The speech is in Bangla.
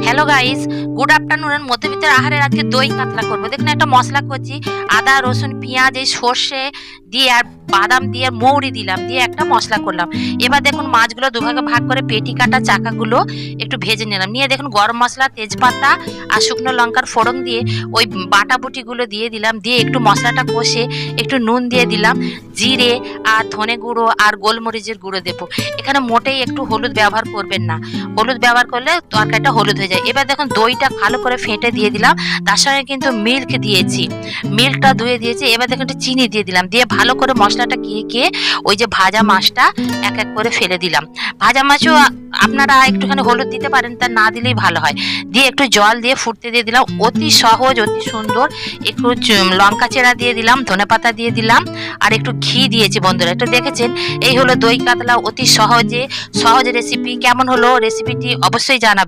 হ্যালো গাইস, গুড আফটারনুনের মধ্যবিত্তের আহারের আজকে দই কাতলা করবো। দেখুন একটা মশলা করছি, আদা রসুন পেঁয়াজ এই সর্ষে দিয়ে আর বাদাম দিয়ে মৌরি দিলাম, দিয়ে একটা মশলা করলাম। এবার দেখুন মাছগুলো দুভাগে ভাগ করে পেটি কাটা চাকাগুলো একটু ভেজে নিলাম, নিয়ে দেখুন গরম মশলা তেজপাতা আর শুকনো লঙ্কার ফোড়ন দিয়ে ওই বাটা বুটিগুলো দিয়ে দিলাম, দিয়ে একটু মশলাটা কষে একটু নুন দিয়ে দিলাম, জিরে আর ধনে গুঁড়ো আর গোলমরিচের গুঁড়ো দেবো। এখানে মোটেই একটু হলুদ ব্যবহার করবেন না, হলুদ ব্যবহার করলে তরকারিটা হলুদ হয়ে যায়। এবার দেখুন দইটা ভালো করে ফেটে দিয়ে দিলাম, তার সঙ্গে কিন্তু মিল্ক দিয়েছি, মিল্কটা ধুয়ে দিয়েছি। এবার দেখুন একটু চিনি দিয়ে দিলাম, দিয়ে ভালো করে মশলাটা কে ওই যে ভাজা মাছটা এক এক করে ফেলে দিলাম। ভাজা মাছও আপনারা একটুখানি হলুদ দিতে পারেন, তা না দিলেই ভালো হয়। দিয়ে একটু জল দিয়ে ফুটতে দিয়ে দিলাম, অতি সহজ অতি সুন্দর। একটু লঙ্কা চেরা দিয়ে দিলাম, ধনেপাতা দিয়ে দিলাম, আর একটু ঘি দিয়েছি। বন্ধুরা একটু দেখেছেন, এই হলো দই কাতলা, অতি সহজ রেসিপি। কেমন হলো রেসিপিটি অবশ্যই জানাবেন।